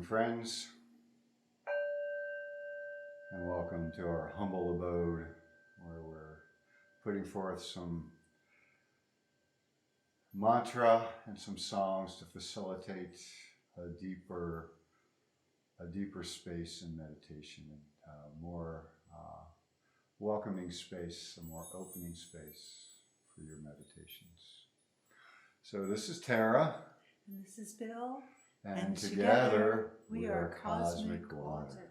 listening friends, and welcome to our humble abode where we're putting forth some mantra and some songs to facilitate a deeper space in meditation, and more welcoming space, a more opening space for your meditations. So this is Tara. And this is Bill. And together we are Cosmic Water.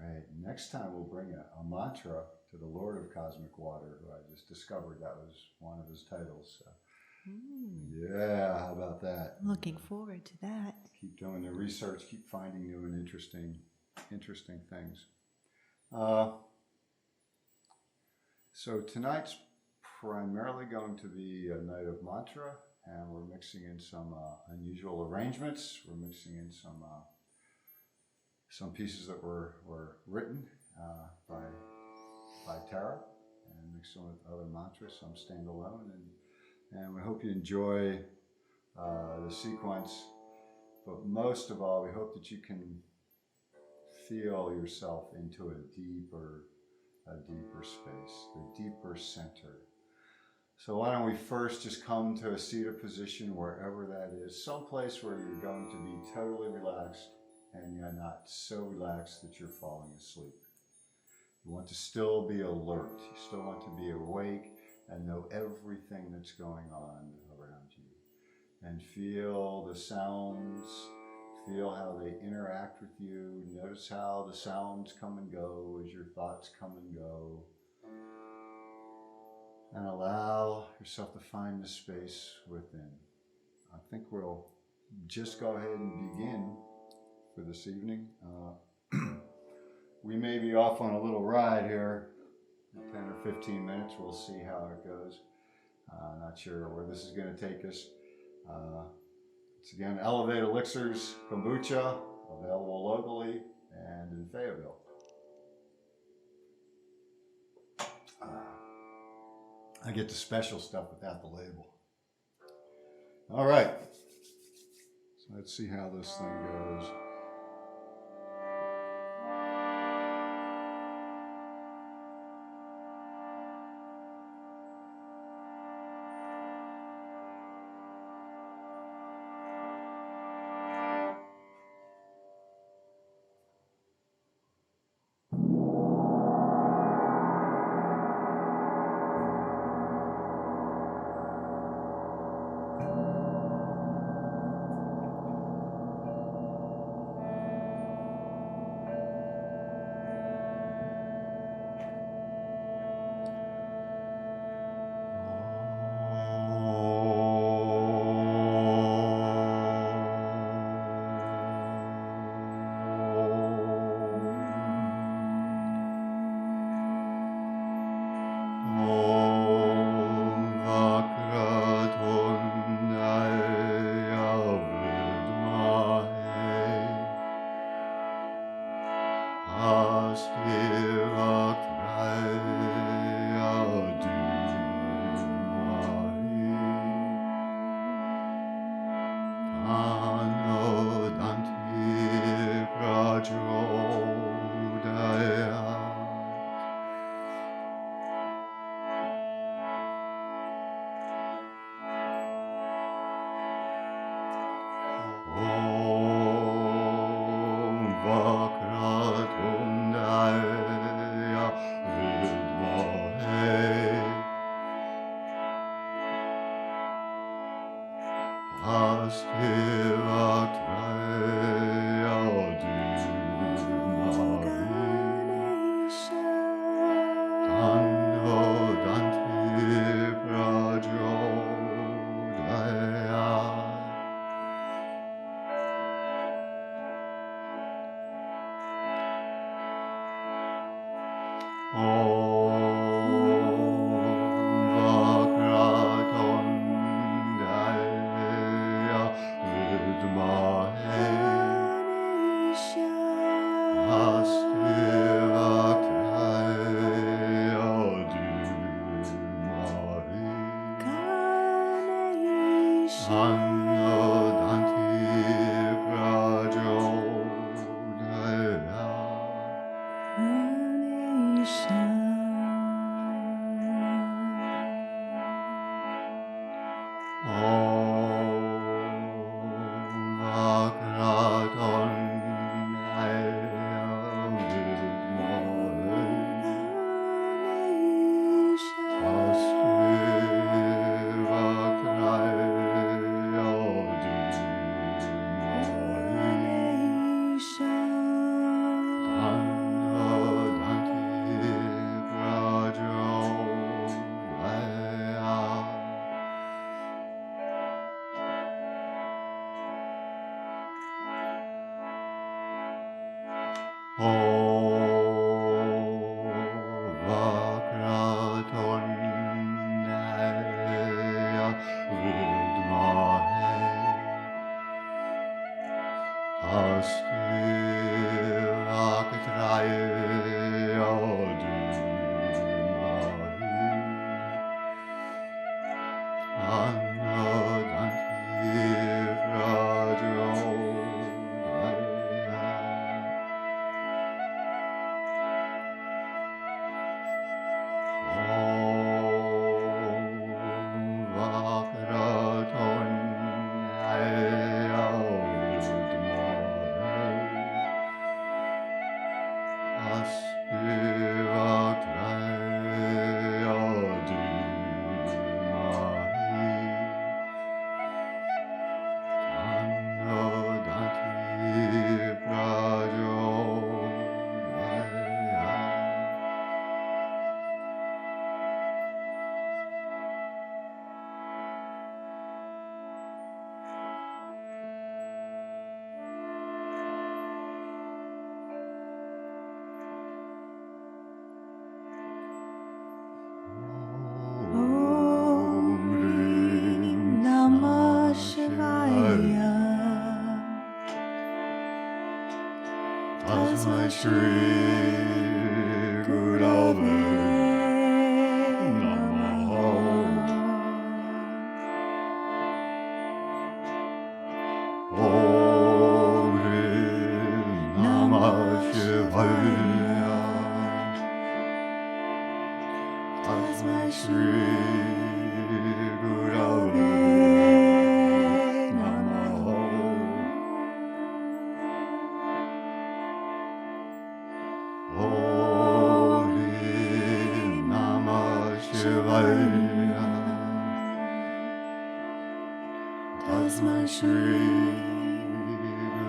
All right, next time we'll bring a mantra to the Lord of Cosmic Water, who I just discovered that was one of his titles. So. Yeah, how about that? I'm looking forward to that. Keep doing the research, keep finding new and interesting things. So tonight's primarily going to be a night of mantra, and we're mixing in some unusual arrangements. We're mixing in some pieces that were written by Tara, and mixed in with other mantras, some standalone, and we hope you enjoy the sequence. But most of all, we hope that you can feel yourself into a deeper space, the deeper center. So why don't we first just come to a seated position, wherever that is, someplace where you're going to be totally relaxed and you're not so relaxed that you're falling asleep. You want to still be alert. You still want to be awake and know everything that's going on around you. And feel the sounds, feel how they interact with you. Notice how the sounds come and go as your thoughts come and go. And allow yourself to find the space within. I think we'll just go ahead and begin for this evening. We may be off on a little ride here, 10 or 15 minutes. We'll see how it goes. Not sure where this is going to take us. It's again Elevate Elixirs Kombucha, available locally and in Fayetteville. I get the special stuff without the label. All right, so let's see how this thing goes. Ganeśā Shri Gurave Namaḥ. Om Namah Śivāya. Tasmai Shri Gurave Namaḥ. Om Namah Śivāya. Tasmai Shri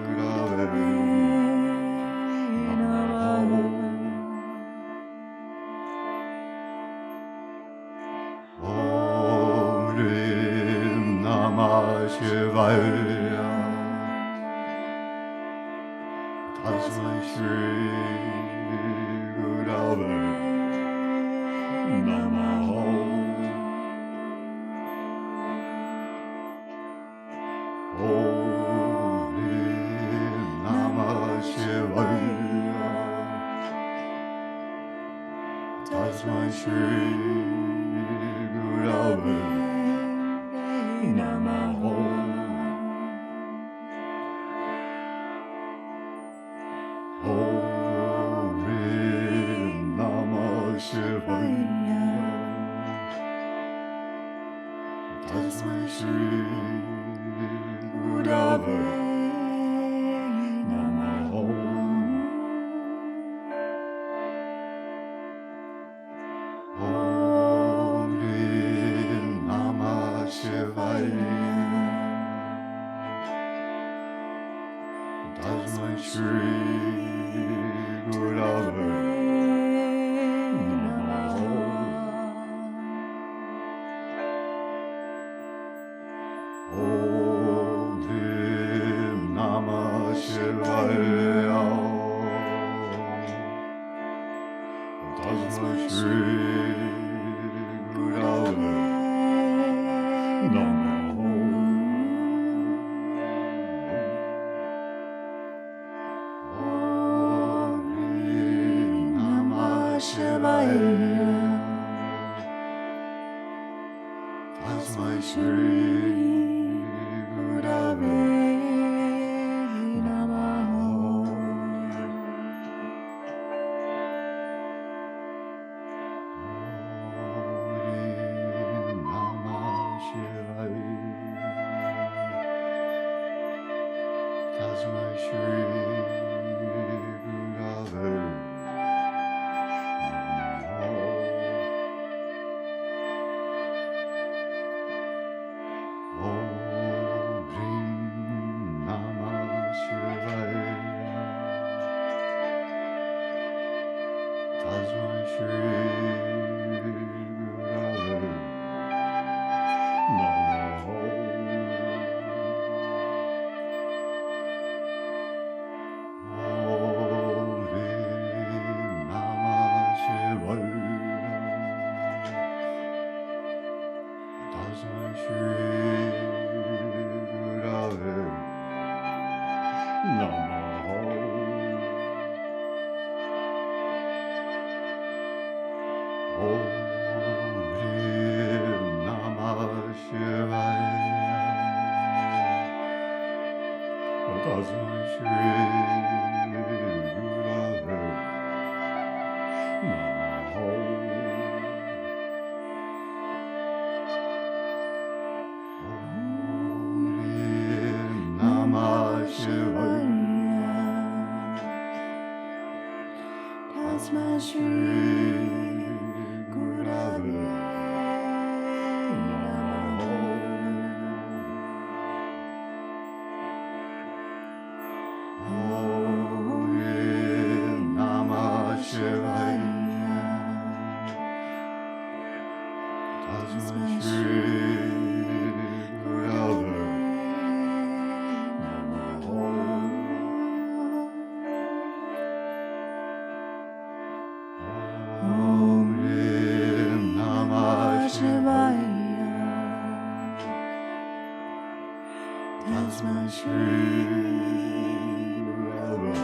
Gurave Namaḥ. Om Namah Śivāya. Tasmai Shri Gurave Namaḥ. Om Namah Śivāya. Tasmai Shri Gurave Namaḥ. Om Namah Śivāya. Tasmai Shri Gurave Namaḥ. Om Namah Śivāya. Tasmai Shri Gurave Namaḥ. Om Namah Śivāya. Tasmai Shri Gurave Namaḥ. Om Namah Śivāya. Tasmai Shri Gurave Namaḥ. Tasmai Shri Gurave Namaḥ. Om Namah Śivāya. Tasmai Shri Gurave Namaḥ. Tasmai Shri Gurave Namaḥ. Om Namah Śivāya. Tasmai Shri Gurave Namaḥ. Namah Śivāya. Tasmai Shri Gurave Namaḥ. Om Namah Śivāya. Tasmai Shri Gurave Namaḥ. Om Namah Śivāya. Tasmai Shri Gurave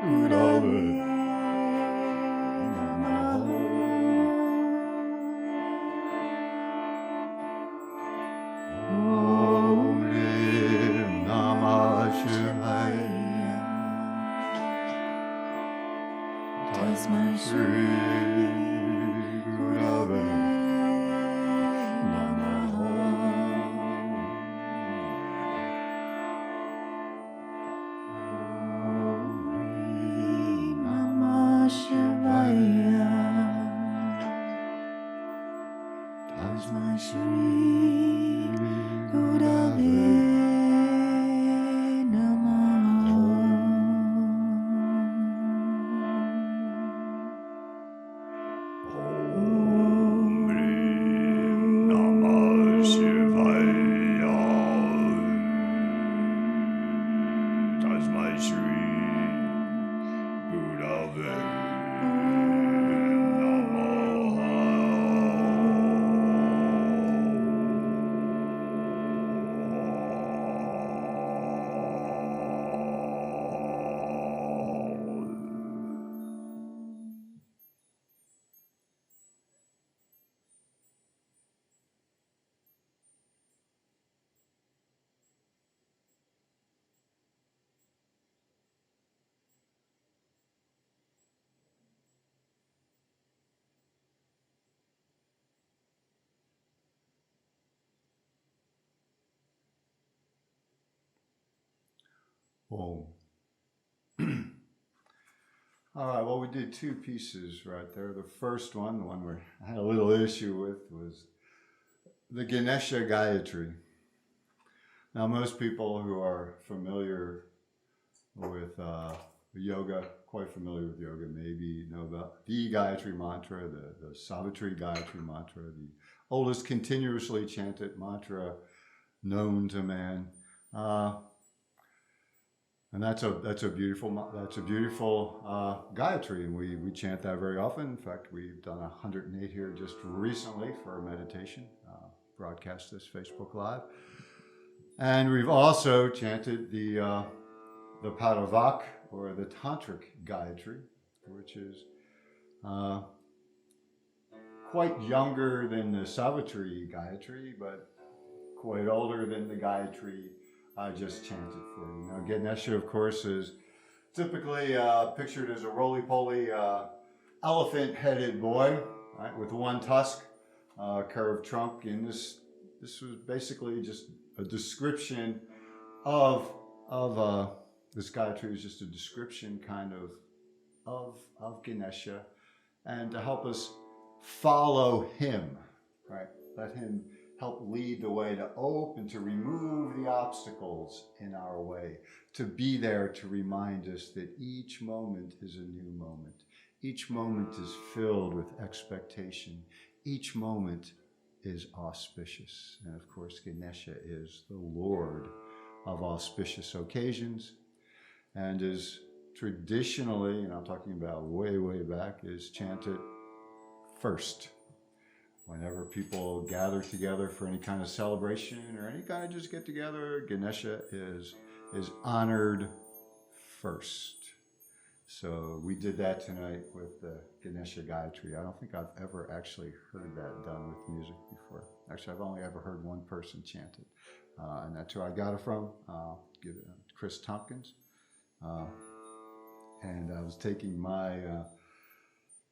Gurave Namaḥ. Om Namah Shivāya. Tasmai Shri Gurave Namaḥ. Śivāya. Tasmai Shri Gurave Namaḥ. Om Namah Shivāya. Tasmai Shri Gurave Om. All right, well, we did two pieces right there. The first one, the one where I had a little issue with, was the Ganeśā Gāyatrī. Now, most people who are familiar with yoga, quite familiar with yoga, maybe know about the Gayatri mantra, the Savitri Gayatri mantra, the oldest continuously chanted mantra known to man. And that's a beautiful Gayatri, and we chant that very often. In fact, we've done 108 here just recently for our meditation, broadcast this Facebook Live. And we've also chanted the Paravak, or the Tantric Gayatri, which is quite younger than the Savitri Gayatri, but quite older than the Gayatri I just chanted for you. Now, Ganesha, of course, is typically pictured as a roly-poly elephant-headed boy, right, with one tusk, curved trunk. And this was basically just a description of this Gayatri is just a description kind of Ganesha, and to help us follow him, right? Let him help lead the way, to open, to remove the obstacles in our way, to be there to remind us that each moment is a new moment. Each moment is filled with expectation. Each moment is auspicious. And of course, Ganesha is the Lord of auspicious occasions, and is traditionally, and I'm talking about way, way back, is chanted first. Whenever people gather together for any kind of celebration or any kind of just get together, Ganesha is honored first. So we did that tonight with the Ganeśā Gāyatrī. I don't think I've ever actually heard that done with music before. Actually, I've only ever heard one person chant it. And that's who I got it from, Chris Tompkins. And I was taking my,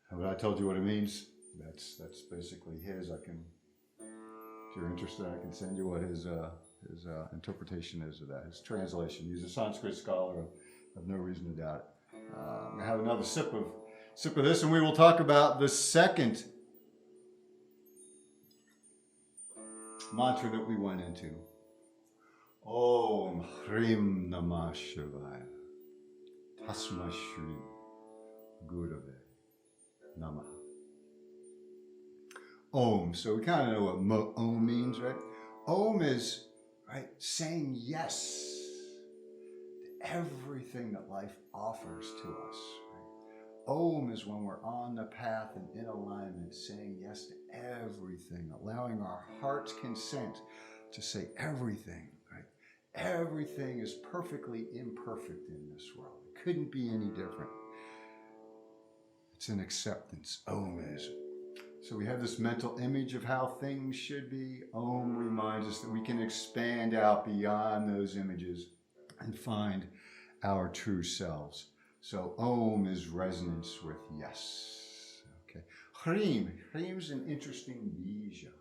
what I told you what it means. That's basically his. If you're interested, I can send you what his interpretation is of that, his translation. He's a Sanskrit scholar. I have no reason to doubt it. I'm going to have another sip of this, and we will talk about the second mantra that we went into. Om HRީЭ Namaḥ Śivāya. Tasmai Shri Gurave Namaḥ. Om. So we kind of know what Om means, right? Om is, right, saying yes to everything that life offers to us. Right? Om is when we're on the path and in alignment, saying yes to everything, allowing our heart's consent to say everything, right? Everything is perfectly imperfect in this world. It couldn't be any different. It's an acceptance. Om is. So we have this mental image of how things should be. Om reminds us that we can expand out beyond those images and find our true selves. So Om is resonance with yes. Okay. HRÍЭ. HRÍЭ is an interesting bija.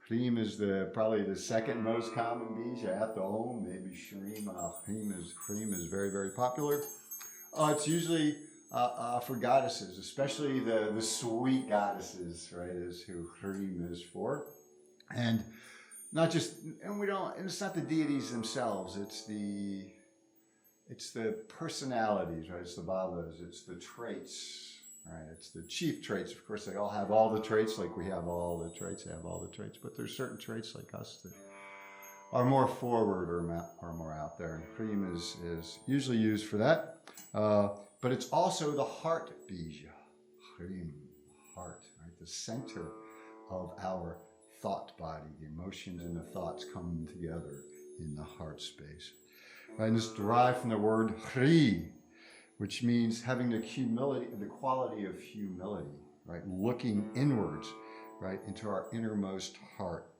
HRÍЭ is probably the second most common bija after Om, maybe Shrim. HRÍЭ is very, very popular. It's usually for goddesses, especially the sweet goddesses, right, is who HRÍЭ is for. And not just, and it's not the deities themselves, it's the personalities, right, it's the bhavas, it's the traits, right, it's the chief traits. Of course, they all have all the traits, like we have all the traits, they have all the traits, but there's certain traits like us that are more forward or more out there, and HRÍЭ is usually used for that. But it's also the heart bija, HRÍЭ, heart, right? The center of our thought body. The emotions and the thoughts come together in the heart space. Right? And it's derived from the word HRÍ, which means having the quality of humility, right? Looking inwards, right, into our innermost heart,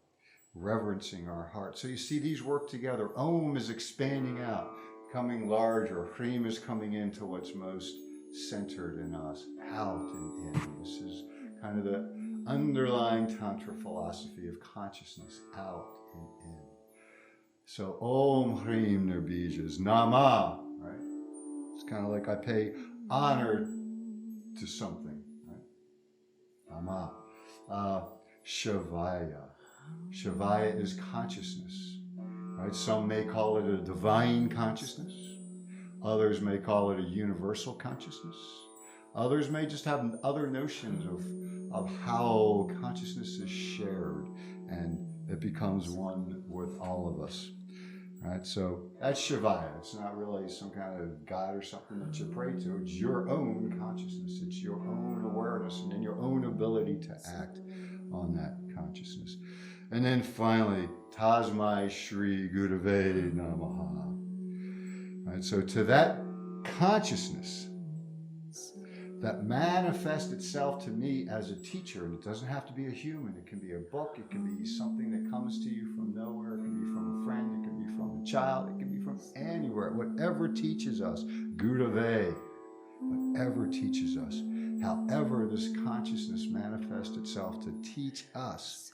reverencing our heart. So you see these work together. Om is expanding out, becoming larger. HRÍЭ is coming into what's most centered in us, out and in. This is kind of the underlying Tantra philosophy of consciousness, out and in. So Om HRÍЭ Nirbija is Namaḥ, right? It's kind of like I pay honor to something, right? Namaḥ. Śivāya. Śivāya is consciousness. Right? Some may call it a divine consciousness. Others may call it a universal consciousness. Others may just have other notions of how consciousness is shared and it becomes one with all of us. Right? So that's Śivāya. It's not really some kind of God or something that you pray to. It's your own consciousness. It's your own awareness and then your own ability to act on that consciousness. And then finally, Tasmai Shri Gurave Namaḥ. Right, so to that consciousness that manifests itself to me as a teacher, and it doesn't have to be a human, it can be a book, it can be something that comes to you from nowhere, it can be from a friend, it can be from a child, it can be from anywhere, whatever teaches us, Gurave, whatever teaches us, however this consciousness manifests itself to teach us,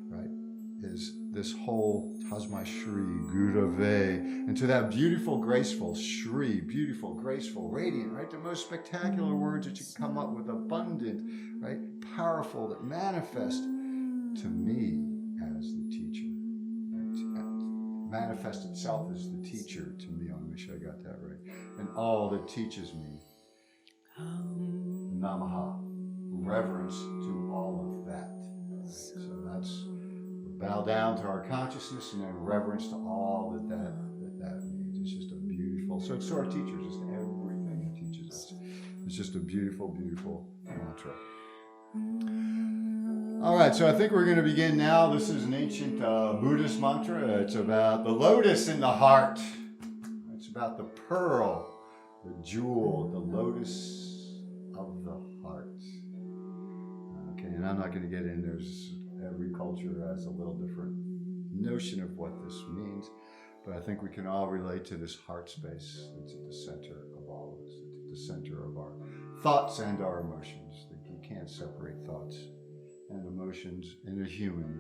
right, is this whole Tasmai Shri Gurave, and to that beautiful, graceful Shri, beautiful, graceful, radiant, right, the most spectacular words that you can come up with, abundant, right, powerful, that manifest to me as the teacher, right, manifest itself as the teacher to me. I want to make sure I got that right. And all that teaches me, Namaḥ, reverence to all of that. Right? So that's, bow down to our consciousness and then reverence to all that means. It's just a beautiful, so it's to our teachers, it's to everything that teaches us. It's just a beautiful, beautiful mantra. All right, so I think we're going to begin now. This is an ancient Buddhist mantra. It's about the lotus in the heart. It's about the pearl, the jewel, the lotus of the heart. Okay, and I'm not going to get in. Every culture has a little different notion of what this means, but I think we can all relate to this heart space that's at the center of all of us. It's at the center of our thoughts and our emotions. You can't separate thoughts and emotions in a human.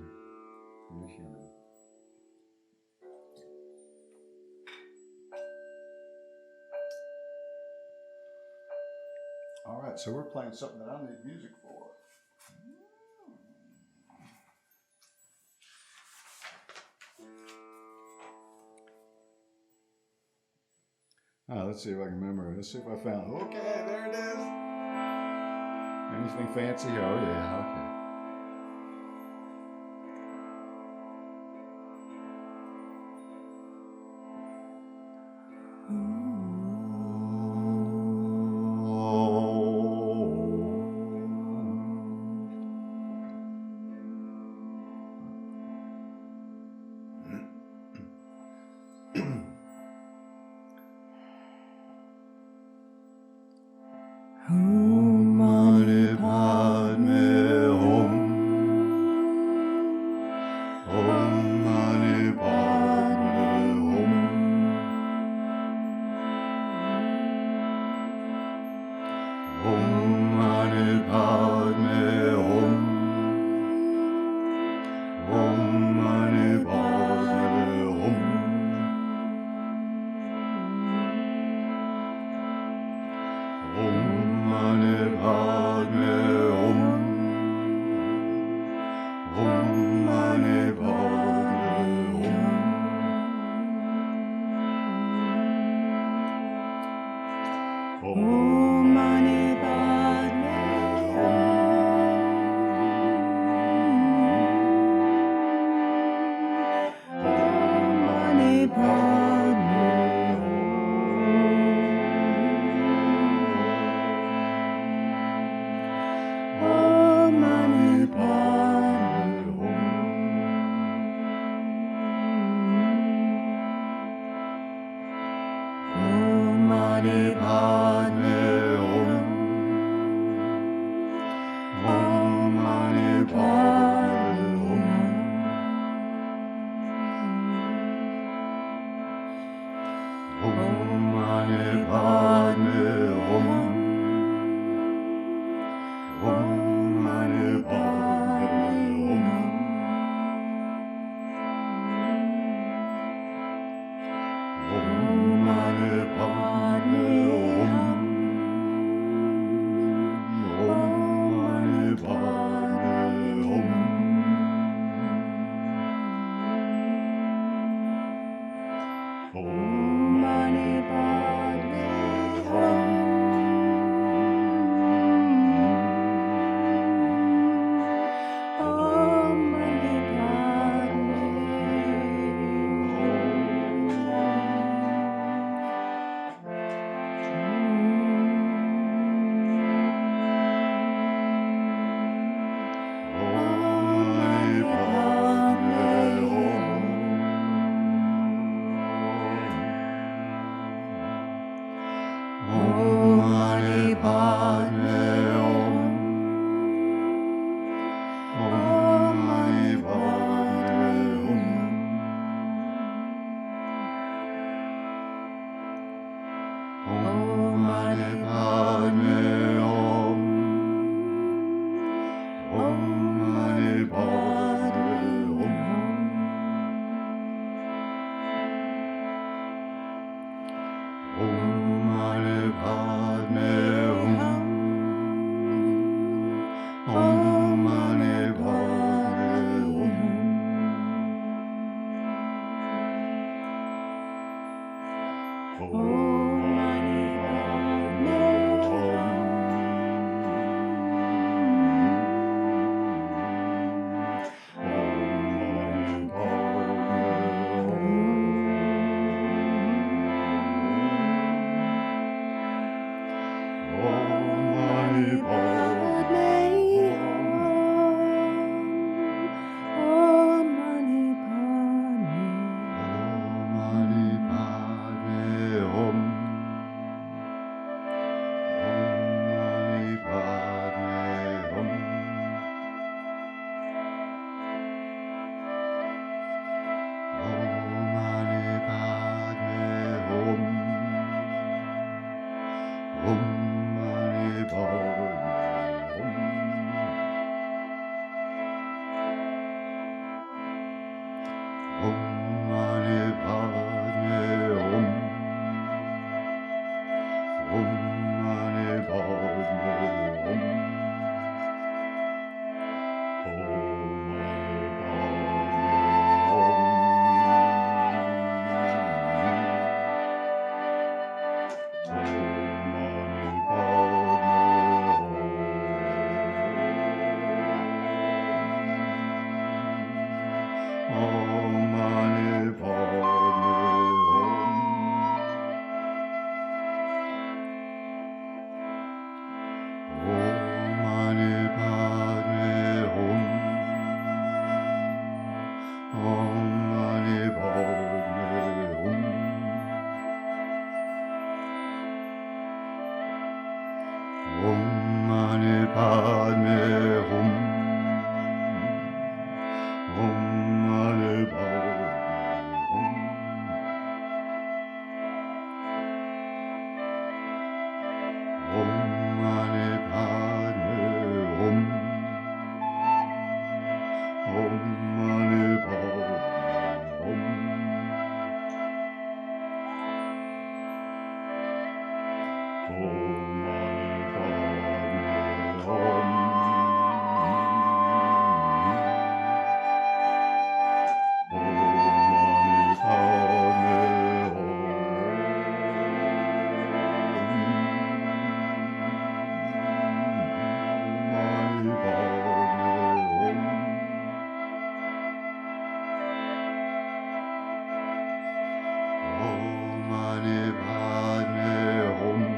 All right, so we're playing something that I need music for. Let's see if I can remember. Let's see if I found it. Okay, there it is. Anything fancy? Oh, yeah, okay. Om Maṇi Padme Hūṃ. Om Maṇi Padme Hūṃ. Om Maṇi Padme Hūṃ. Om Maṇi Padme Hūṃ.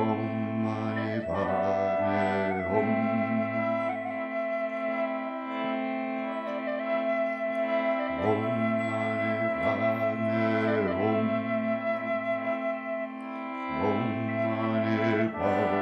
Om Maṇi Padme Hūṃ. Om Maṇi Padme Hūṃ.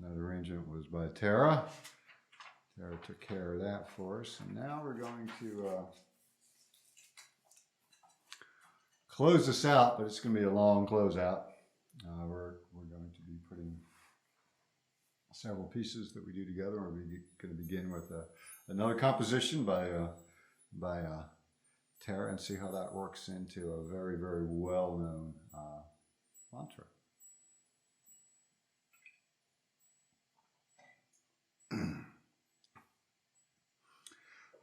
That arrangement was by Tara. Tara took care of that for us. And now we're going to close this out, but it's going to be a long closeout. We're going to be putting several pieces that we do together. We're going to begin with another composition by Tara and see how that works into a very, very well-known mantra.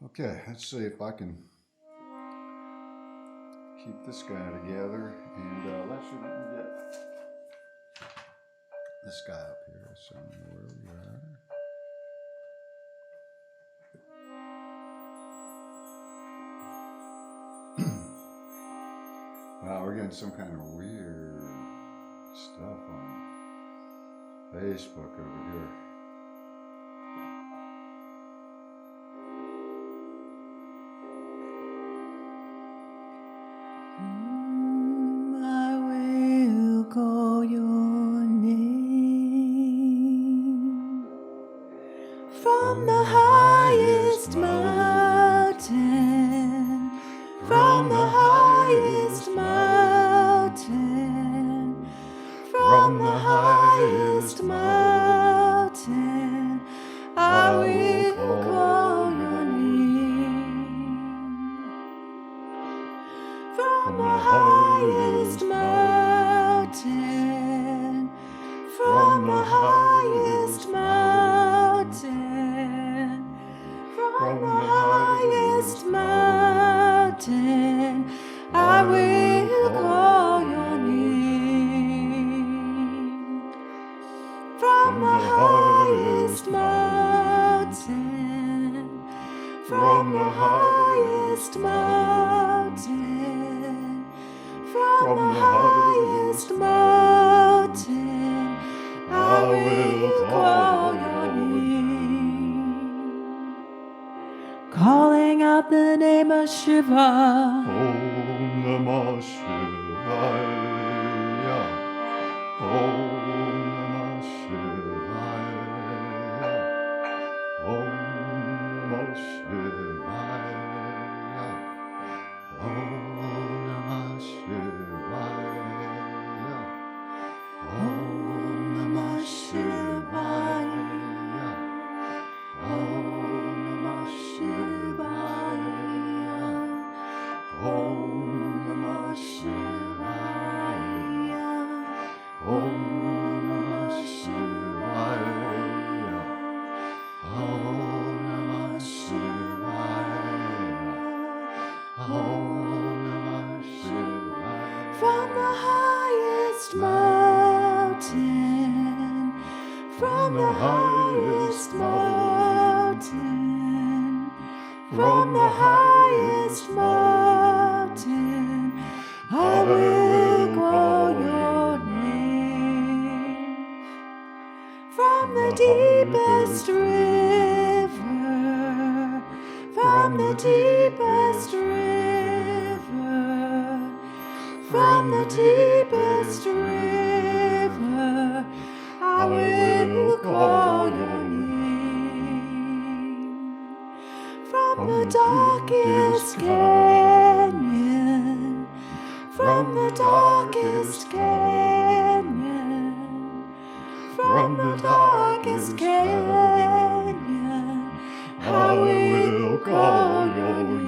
Okay, let's see if I can keep this guy together, and let's see if we can get this guy up here somewhere. Wow, we're getting some kind of weird stuff on Facebook over here. I will call your name from the highest mountain. highest mountain, from the highest mountain, from the highest mountain, I will call your name. From the highest mountain, from the highest mountain, from the highest mountain, I will call your name. Calling out the name of Shiva. Om Namah Śivāya. Om Namah Śivāya. Om Namah Śivāya. Om Namah Śivāya. Om Namah Śivāya. Om Namah Śivāya. Om Namah Śivāya. Om Namah Śivāya. Om Namah Śivāya. Om Namah Śivāya. From the highest mountain, from the highest mountain, from the highest mountain, I will call your name. From the deepest river, from the deepest river, from the deepest river, I will call your name. From the darkest canyon, from the darkest canyon, from the darkest canyon, I will call your name.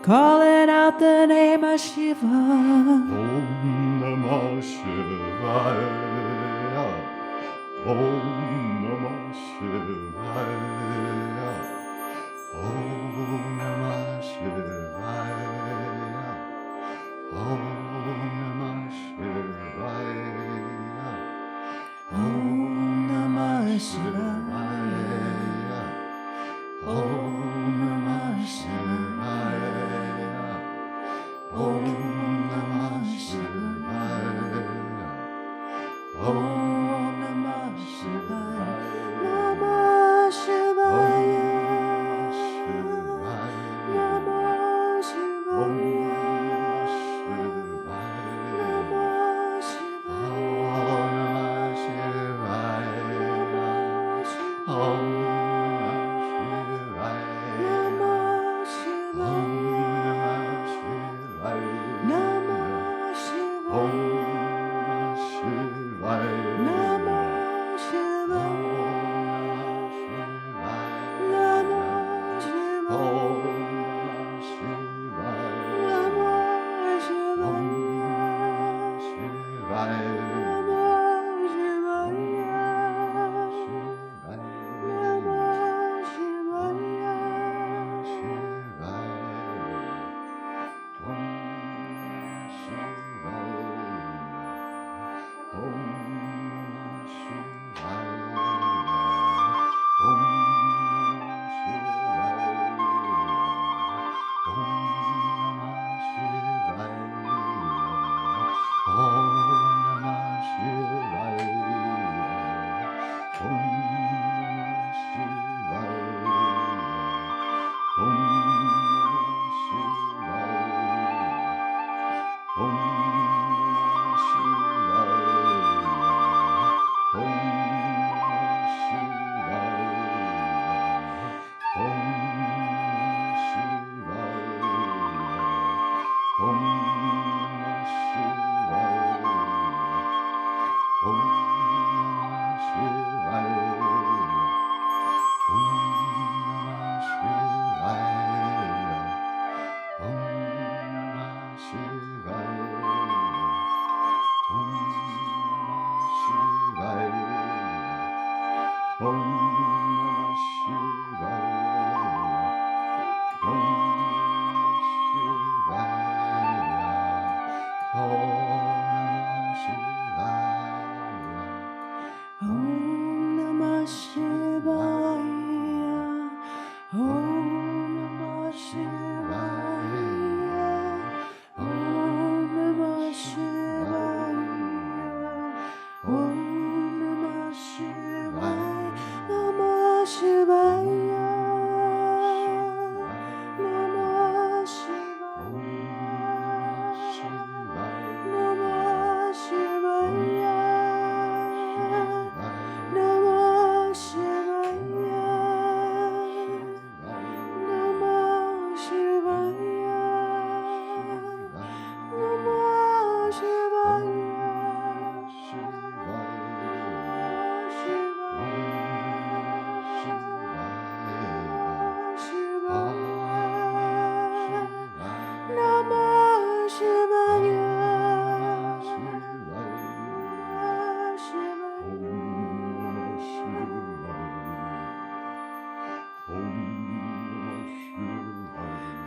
Calling out the name of Shiva. Om Namah Śivāya. Om Namah Śivāya. Om Namah Śivāya. Om Namah Śivāya. Om Namah Śivāya. Om Namah Śivāya. Om Namah Śivāya. Om Namah Śivāya. Namah Śivāya. Namah Śivāya. Om Namah Śivāya. Namah Śivāya. Om Namah Śivāya.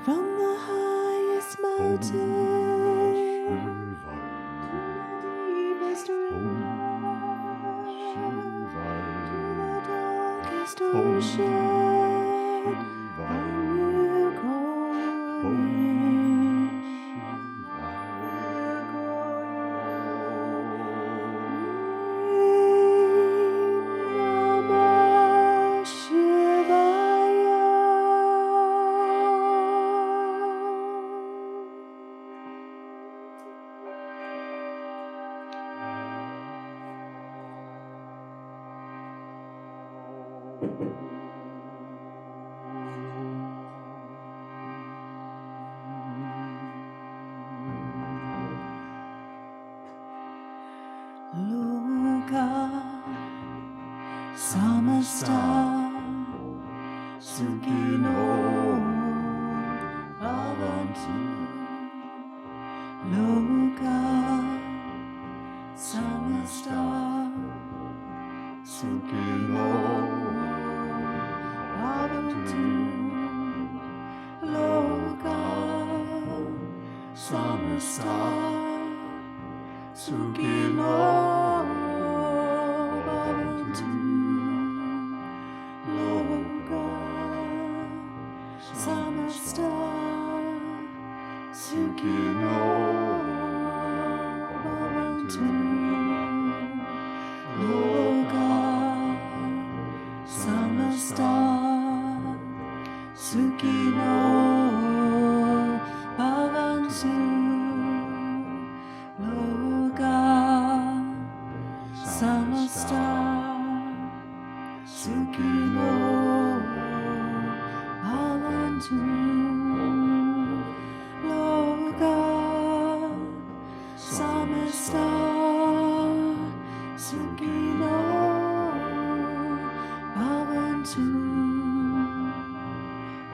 from the highest mountain to the deepest river, to the darkest ocean, I will call your name. Namaḥ Śivāya. Lokāh Samastāh Sukhino Bhavantu. Lokāh Samastāh Sukhino Bhavantu. Lokāh Samastāh Sukhino Bhavantu. Lokāh Samastāh Sukhino Bhavantu. Lokāh Samastāh Sukhino Bhavantu. Lokāh Samastāh Sukhino Bhavantu. Lokāh Samastāh Sukhino Bhavantu.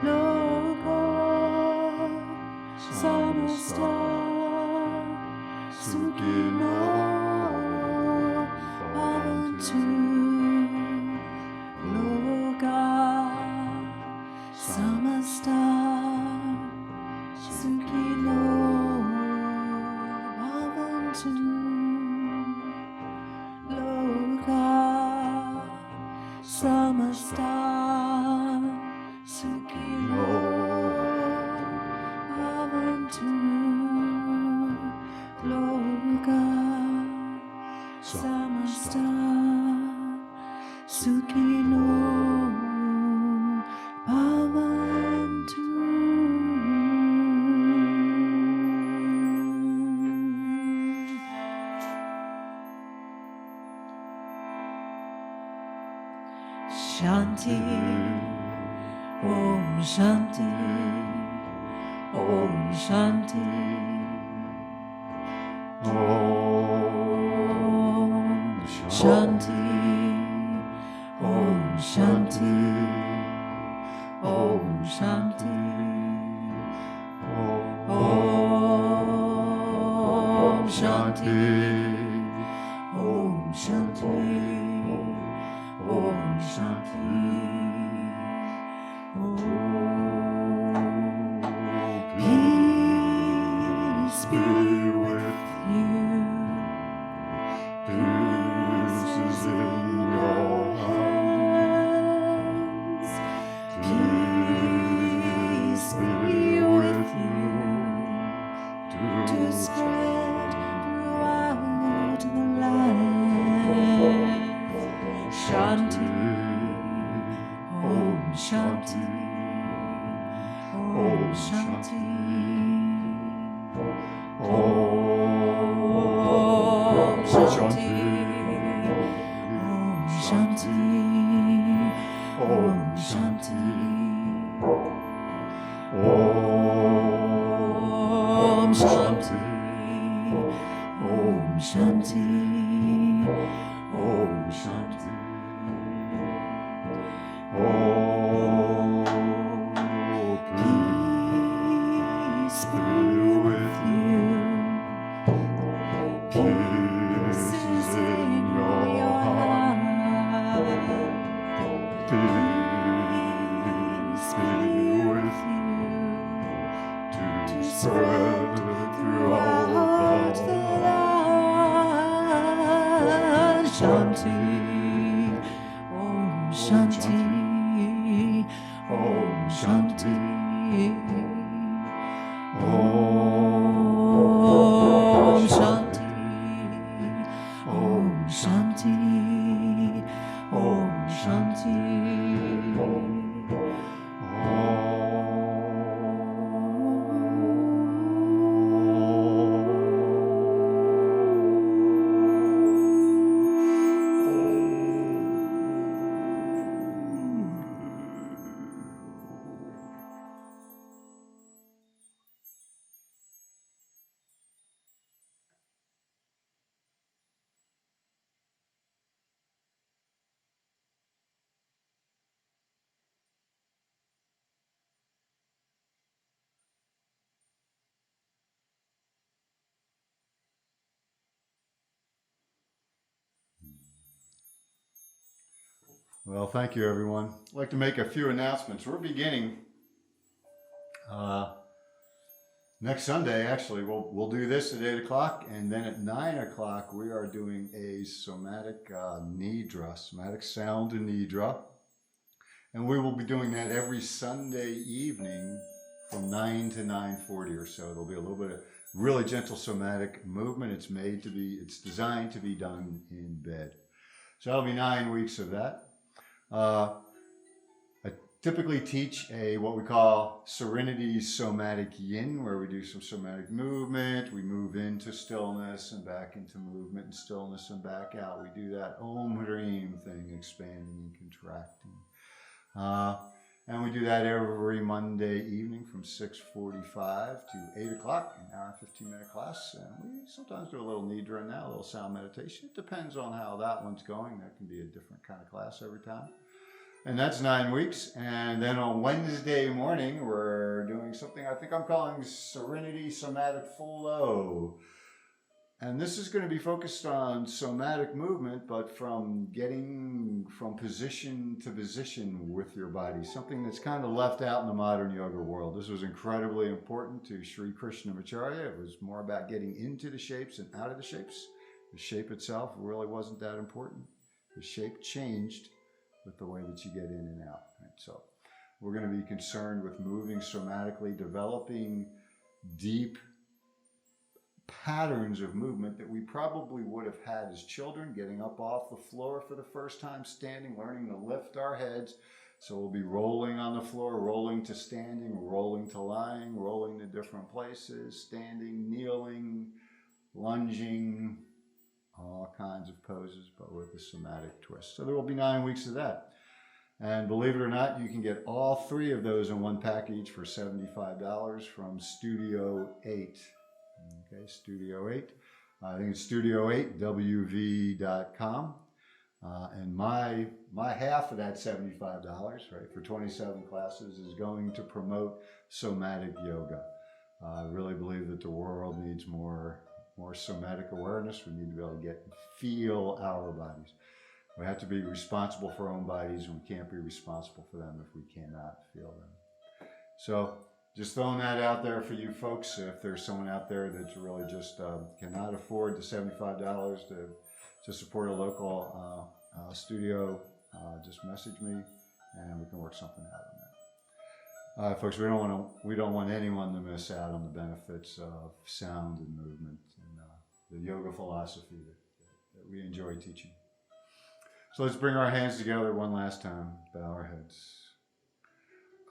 Lokāh Samastāh Sukhino Bhavantu. Lokāh Samastāh Sukhino Bhavantu. Lokāh Samastāh Sukhino Bhavantu. Lokāh Samastāh Sukhino Bhavantu. Shanti, Om Shanti, Om Shanti, Om Shanti, Om Shanti, Om Shanti, Om Shanti, Om Shanti, Om Shanti, peace be with you. Peace is in your hands. Peace be with you to spread throughout the land. Shanti, Om Shanti, Om Shanti, Om Shanti, Om Shanti, Om Shanti, Om Shanti, Om Shanti, Om Shanti. Peace be with you. Peace is in your heart. Peace be with you spread throughout the land. Shanti, Om Shanti, Om Shanti, Om Shanti, Om Shanti, Om Shanti. Well, thank you, everyone. I'd like to make a few announcements. We're beginning next Sunday, actually. We'll do this at 8 o'clock, and then at 9 o'clock, we are doing a somatic nidra, somatic sound nidra. And we will be doing that every Sunday evening from 9 to 9:40 or so. There'll be a little bit of really gentle somatic movement. It's designed to be done in bed. So that'll be 9 weeks of that. I typically teach what we call Serenity Somatic Yin, where we do some somatic movement. We move into stillness and back into movement and stillness and back out. We do that Om Hreem thing, expanding and contracting. And we do that every Monday evening from 6:45 to 8 o'clock, an hour and 15-minute class. And we sometimes do a little nidra in that, a little sound meditation. It depends on how that one's going. That can be a different kind of class every time. And that's 9 weeks. And then on Wednesday morning, we're doing something I think I'm calling Serenity Somatic Flow. And this is going to be focused on somatic movement, but from getting from position to position with your body, something that's kind of left out in the modern yoga world. This was incredibly important to Sri Krishnamacharya. It was more about getting into the shapes and out of the shapes. The shape itself really wasn't that important. The shape changed with the way that you get in and out. Right? So we're going to be concerned with moving somatically, developing deep patterns of movement that we probably would have had as children, getting up off the floor for the first time, standing, learning to lift our heads. So we'll be rolling on the floor, rolling to standing, rolling to lying, rolling to different places, standing, kneeling, lunging, all kinds of poses, but with a somatic twist. So there will be 9 weeks of that. And believe it or not, you can get all 3 of those in one package for $75 from Studio 8. Okay, Studio 8. I think it's Studio8WV.com. And my half of that $75, right, for 27 classes is going to promote somatic yoga. I really believe that the world needs more somatic awareness. We need to be able to feel our bodies. We have to be responsible for our own bodies, and we can't be responsible for them if we cannot feel them. So just throwing that out there for you folks. If there's someone out there that's really just cannot afford the $75 to support a local studio, just message me and we can work something out on that. Folks, we don't want anyone to miss out on the benefits of sound and movement and the yoga philosophy that we enjoy teaching. So let's bring our hands together one last time. Bow our heads.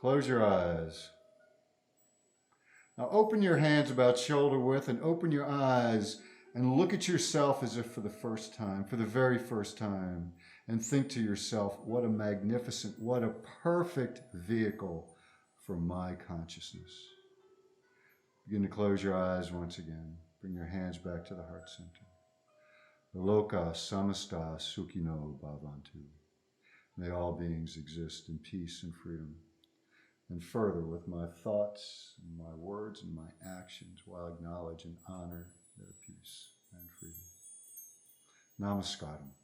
Close your eyes. Now open your hands about shoulder width and open your eyes and look at yourself as if for the first time, for the very first time, and think to yourself, what a magnificent, what a perfect vehicle for my consciousness. Begin to close your eyes once again. Bring your hands back to the heart center. Lokāh, Samastāh, Sukhino, Bhavantu. May all beings exist in peace and freedom. And further, with my thoughts, and my words, and my actions, while acknowledge and honor their peace and freedom. Namaskaram.